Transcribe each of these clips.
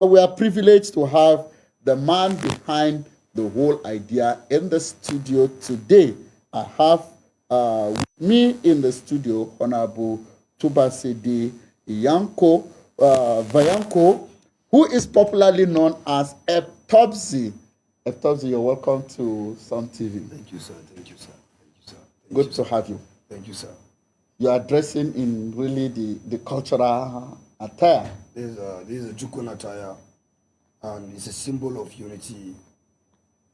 We are privileged to have the man behind the whole idea in the studio today. I have with me in the studio Honorable Tubasen D, Vyonku, who is popularly known as Eptopsy. Eptopsy, you're welcome to Sun TV. Thank you, sir. Thank you, sir. Thank you, sir. Good to have you. Thank you, sir. You are dressing in really the cultural attire. This is a Jukun attire, and it's a symbol of unity.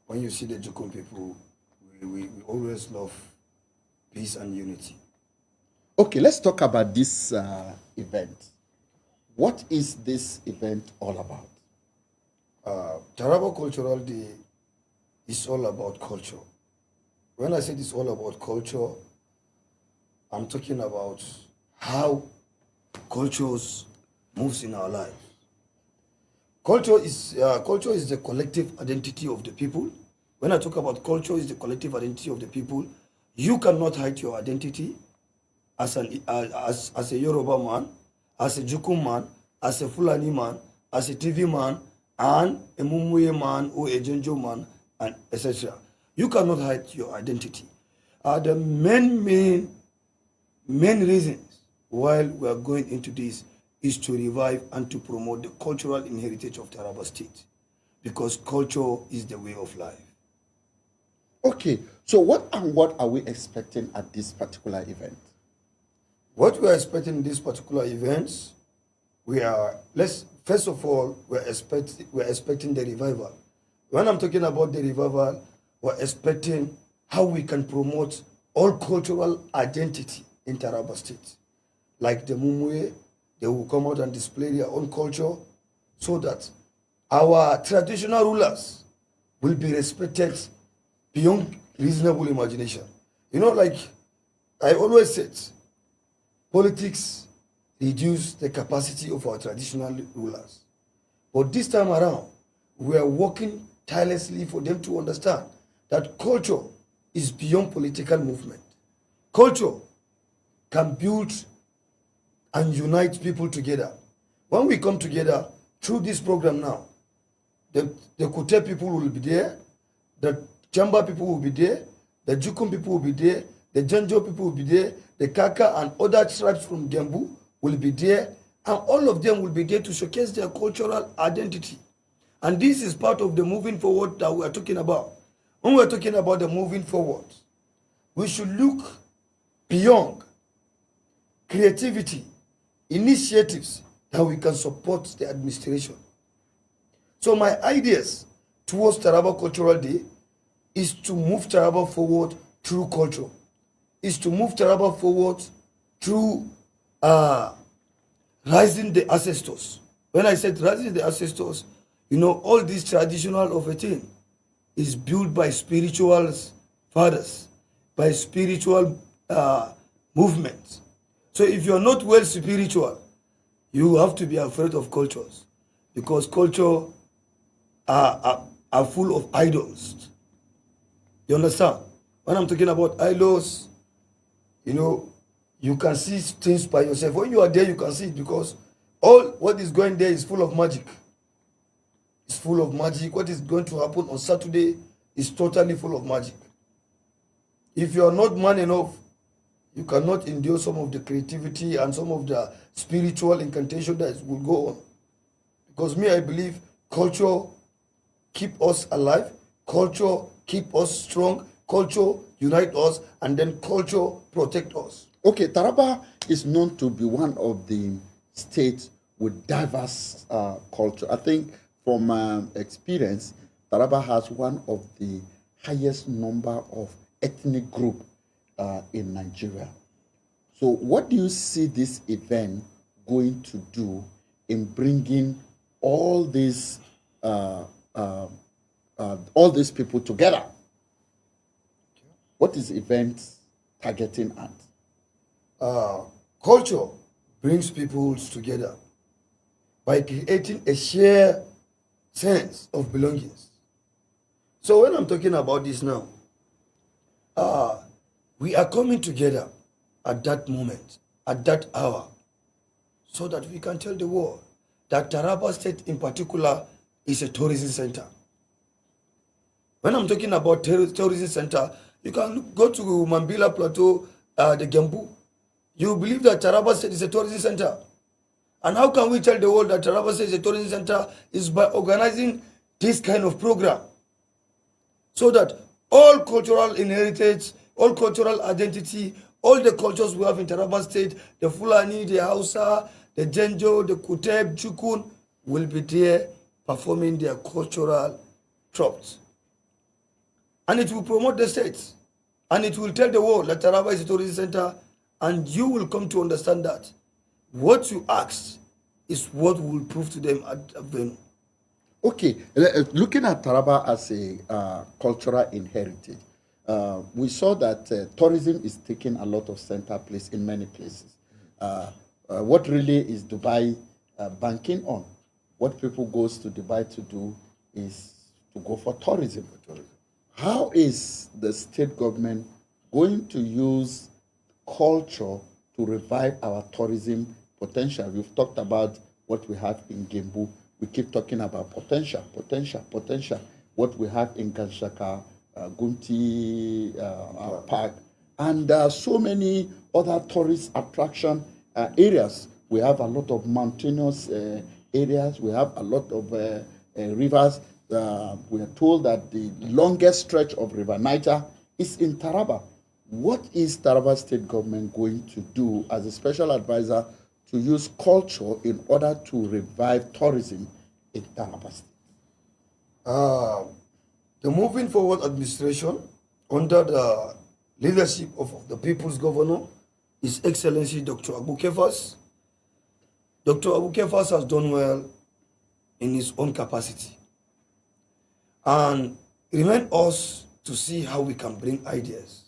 When you see the Jukun people, we always love peace and unity. Okay, let's talk about this event. What is this event all about? Taraba Cultural Day is all about culture. When I say it's all about culture, I'm talking about how cultures moves in our lives. Culture is the collective identity of the people. When I talk about culture, is the collective identity of the people. You cannot hide your identity as a Yoruba man, as a Jukun man, as a Fulani man, as a TV man, and a Mumuye man or a Jenjo man, and etc. You cannot hide your identity. The main reasons why we are going into this is to revive and to promote the cultural heritage of Taraba State, because culture is the way of life. Okay, so what are we expecting at this particular event? What we are expecting in this particular event, first of all, we're expecting the revival. When I'm talking about the revival, we're expecting how we can promote all cultural identity in Taraba State. Like the Mumwe, they will come out and display their own culture so that our traditional rulers will be respected beyond reasonable imagination. You know, like I always said, politics reduce the capacity of our traditional rulers. But this time around, we are working tirelessly for them to understand that culture is beyond political movement. Culture can build and unite people together. When we come together through this program now, the Kute people will be there, the Chamba people will be there, the Jukun people will be there, the Janjo people will be there, the Kaka and other tribes from Gembu will be there, and all of them will be there to showcase their cultural identity. And this is part of the moving forward that we are talking about. When we are talking about the moving forward, we should look beyond creativity, initiatives that we can support the administration. So my ideas towards Taraba Cultural Day is to move Taraba forward through culture, is to move Taraba forward through rising the ancestors. When I said rising the ancestors, you know, all this traditional of a thing is built by spiritual fathers, by spiritual movements. So if you're not well spiritual, you have to be afraid of cultures, because culture are full of idols. You understand? When I'm talking about idols, you know, you can see things by yourself. When you are there, you can see it, because all what is going there is full of magic. It's full of magic. What is going to happen on Saturday is totally full of magic. If you are not man enough, you cannot endure some of the creativity and some of the spiritual incantation that will go on. Because me, I believe culture keep us alive, culture keep us strong, culture unite us, and then culture protect us. Okay, Taraba is known to be one of the states with diverse culture. I think from experience, Taraba has one of the highest number of ethnic group in Nigeria. So what do you see this event going to do in bringing all these people together? What is event targeting at? Culture brings people together by creating a shared sense of belongings. So when I'm talking about this now, we are coming together at that moment, at that hour, so that we can tell the world that Taraba State in particular is a tourism center. When I'm talking about tourism center, you can go to Mambila Plateau, the Gembu. You believe that Taraba State is a tourism center. And how can we tell the world that Taraba State is a tourism center? Is by organizing this kind of program. So that all cultural inheritance, all cultural identity, all the cultures we have in Taraba State, the Fulani, the Hausa, the Genjo, the Kuteb, Chukun, will be there performing their cultural tropes. And it will promote the state. And it will tell the world that Taraba is a tourism center. And you will come to understand that what you asked is what we will prove to them at Vyonku. Okay, looking at Taraba as a cultural inheritance, we saw that tourism is taking a lot of center place in many places. What really is Dubai banking on? What people goes to Dubai to do is to go for tourism. How is the state government going to use culture to revive our tourism potential? We've talked about what we have in Gembu. We keep talking about potential. What we have in Ganshaka, Gunti Park, and so many other tourist attraction areas. We have a lot of mountainous areas. We have a lot of rivers. We are told that the longest stretch of River Niger is in Taraba. What is Taraba State government going to do as a special advisor to use culture in order to revive tourism in Taraba State? The moving forward administration under the leadership of the people's governor, His Excellency Dr. Abu Kefas. Dr. Abu Kefas has done well in his own capacity. And it remains us to see how we can bring ideas.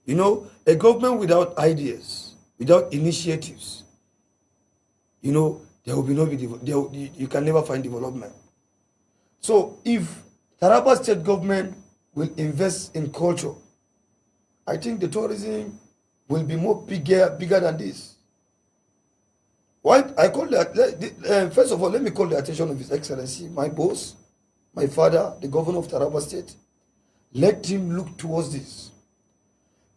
You know, a government without ideas, without initiatives, you know, there will be no, you can never find development. So if Taraba State government will invest in culture, I think the tourism will be more bigger than this. Why I call that? First of all, let me call the attention of His Excellency, my boss, my father, the governor of Taraba State. Let him look towards this,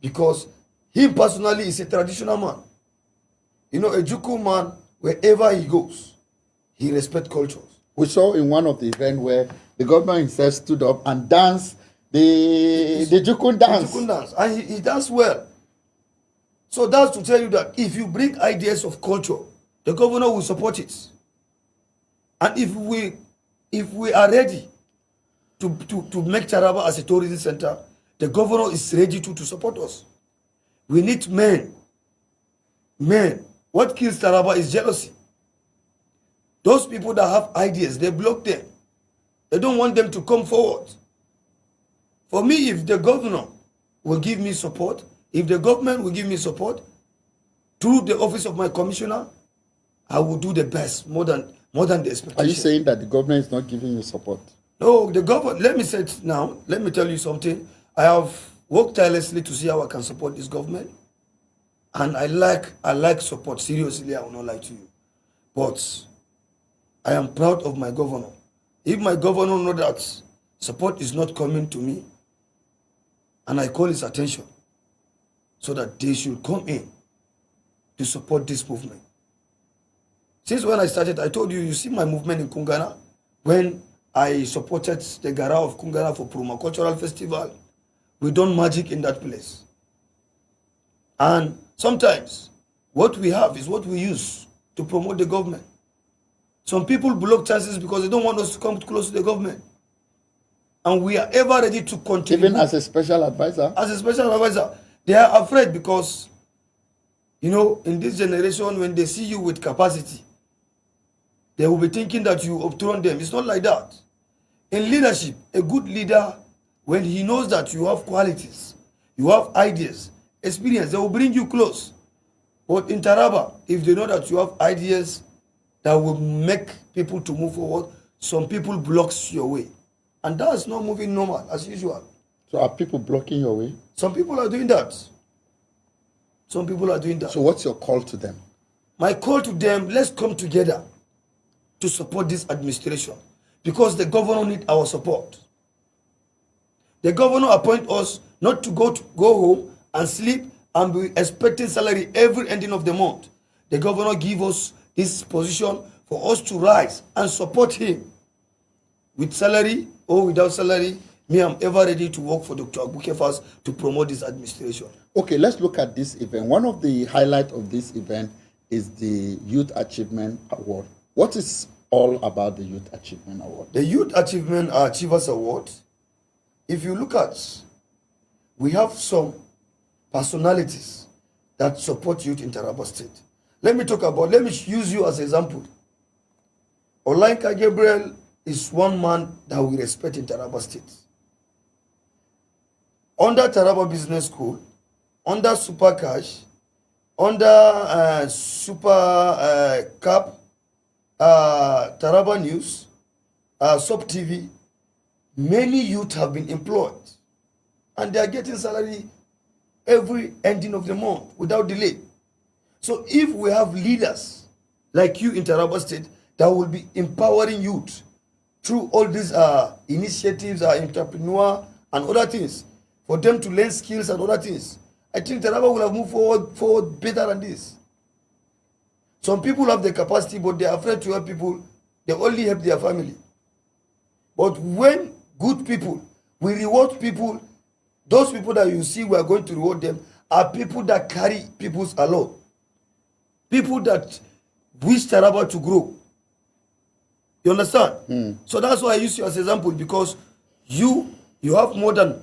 because he personally is a traditional man. You know, a Juku man, wherever he goes, he respects cultures. We saw in one of the events where the governor himself stood up and danced the Jukun dance. The Jukun dance. And he danced well. So that's to tell you that if you bring ideas of culture, the governor will support it. And if we are ready to make Taraba as a tourism center, the governor is ready to support us. We need men. Men. What kills Taraba is jealousy. Those people that have ideas, they block them. They don't want them to come forward. For me, if the governor will give me support, if the government will give me support through the office of my commissioner, I will do the best, more than the expectation. Are you saying that the government is not giving you support? No, the government, let me say it now, let me tell you something. I have worked tirelessly to see how I can support this government. And I like support, seriously, I will not lie to you. But I am proud of my governor. If my governor knows that support is not coming to me, and I call his attention, so that they should come in to support this movement. Since when I started, I told you, you see my movement in Kungana, when I supported the Gara of Kungana for Proma Cultural Festival, we done magic in that place. And sometimes, what we have is what we use to promote the government. Some people block chances because they don't want us to come close to the government. And we are ever ready to continue. Even as a special advisor? As a special advisor. They are afraid because, you know, in this generation, when they see you with capacity, they will be thinking that you overthrown them. It's not like that. In leadership, a good leader, when he knows that you have qualities, you have ideas, experience, they will bring you close. But in Taraba, if they know that you have ideas that will make people to move forward, some people blocks your way. And that's not moving normal, as usual. So are people blocking your way? Some people are doing that. Some people are doing that. So what's your call to them? My call to them, let's come together. to support this administration because the governor need our support. The governor appoint us not to go home and sleep and be expecting salary every ending of the month. The governor give us this position for us to rise and support him. With salary or without salary, me, I'm ever ready to work for Dr. Agbukefas to promote this administration. Okay, let's look at this event. One of the highlights of this event is the Youth Achievement Award. What is all about the Youth Achievement Award? The Youth Achievement Achievers Award, if you look at, we have some personalities that support youth in Taraba State. Let me use you as an example. Olainka Gabriel is one man that we respect in Taraba State. Under Taraba Business School, under Super Cash, under Super Cap, Taraba News, Sub TV, many youth have been employed and they are getting salary every ending of the month without delay. So if we have leaders like you in Taraba State that will be empowering youth through all these initiatives, entrepreneur and other things, for them to learn skills and other things, I think Taraba will have moved forward better than this. Some people have the capacity, but they are afraid to help people. They only help their family. But when good people, we reward people, those people that you see we are going to reward them are people that carry people's along. People that wish Taraba to grow. You understand? So that's why I use you as an example, because you have more than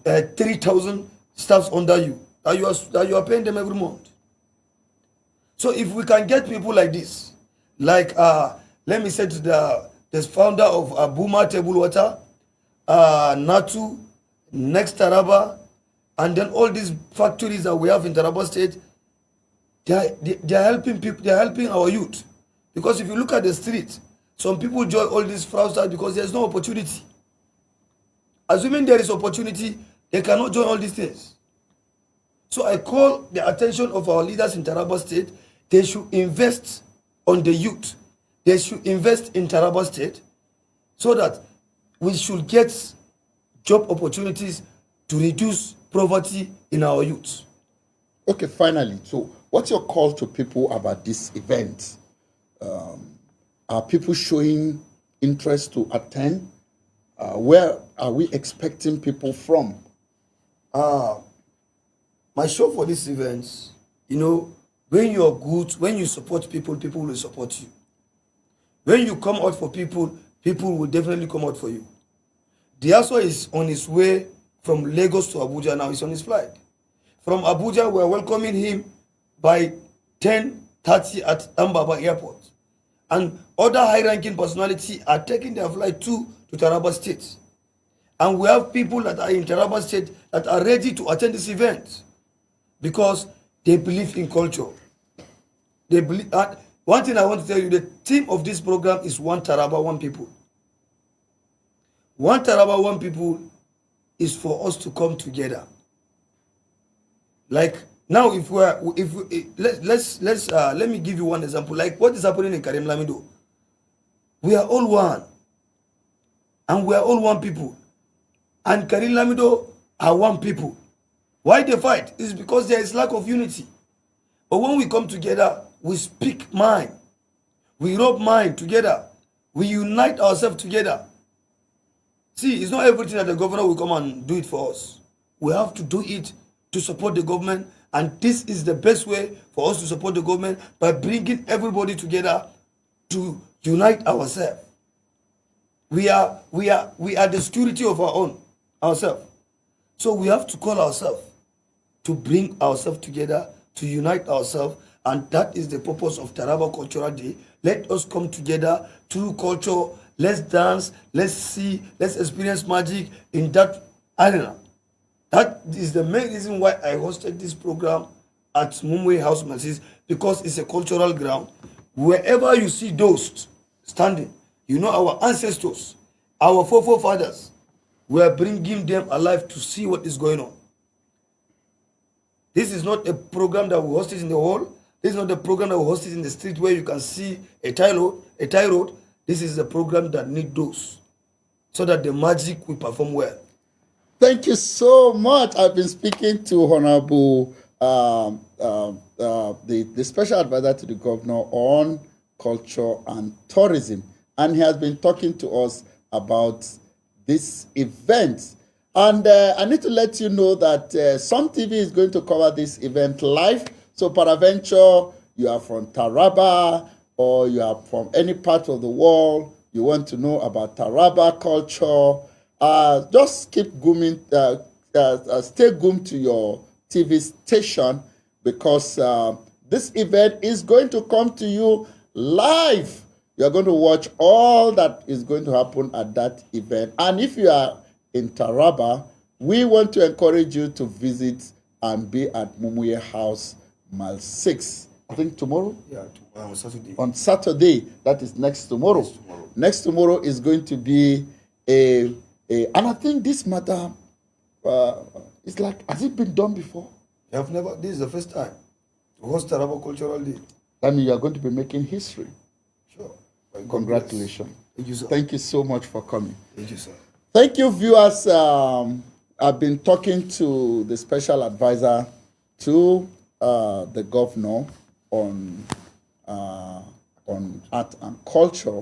3,000 staffs under you that you are paying them every month. So if we can get people like this, like let me say to the founder of Buma Table Water, Natu, Next Taraba, and then all these factories that we have in Taraba State, they are helping people. They are helping our youth, because if you look at the street, some people join all these fraudsters because there is no opportunity. Assuming there is opportunity, they cannot join all these things. So I call the attention of our leaders in Taraba State. They should invest on the youth. They should invest in Taraba State so that we should get job opportunities to reduce poverty in our youth. Okay, finally, so what's your call to people about this event? Are people showing interest to attend? Where are we expecting people from? My show for this event, when you are good, when you support people, people will support you. When you come out for people, people will definitely come out for you. Diaso is on his way from Lagos to Abuja now. He's on his flight. From Abuja, we are welcoming him by 10:30 at Ambaba Airport. And other high-ranking personalities are taking their flight to Taraba State. And we have people that are in Taraba State that are ready to attend this event because they believe in culture. They believe. One thing I want to tell you, the theme of this program is One Taraba, One People. One Taraba, One People is for us to come together. Like now, let me give you one example. Like what is happening in Karim Lamido. We are all one, and we are all one people. And Karim Lamido are one people. Why they fight? Is because there is lack of unity. But when we come together, we speak mind. We rub mind together. We unite ourselves together. See, it's not everything that the governor will come and do it for us. We have to do it to support the government, and this is the best way for us to support the government, by bringing everybody together to unite ourselves. We are the security of ourselves. So we have to call ourselves to bring ourselves together, to unite ourselves, and that is the purpose of Taraba Cultural Day. Let us come together through culture. Let's dance, let's see, let's experience magic in that arena. That is the main reason why I hosted this program at Mumwe House Masses, because it's a cultural ground. Wherever you see those standing, our ancestors, our forefathers, we are bringing them alive to see what is going on. This is not a program that we hosted in the hall. This is not a program that we hosted in the street where you can see a tile a tie road, this is a program that need those so that the magic will perform well. Thank you so much. I've been speaking to Honorable the special advisor to the governor on culture and tourism, and he has been talking to us about this event. And I need to let you know that Some TV is going to cover this event live. So, peradventure, you are from Taraba or you are from any part of the world, you want to know about Taraba culture, just keep gooming, stay glued to your TV station because this event is going to come to you live. You're going to watch all that is going to happen at that event. And if you are in Taraba, we want to encourage you to visit and be at Mumuye House, Mile 6. I think tomorrow? Yeah, on Saturday. On Saturday, that is next tomorrow. Next tomorrow is going to be and I think this matter, it's like, has it been done before? You have never, this is the first time to host Taraba Cultural Day. That means you are going to be making history. Sure. Congratulations. Thank you, sir. Thank you so much for coming. Thank you, sir. Thank you, viewers. I've been talking to the special advisor to the governor on art and culture.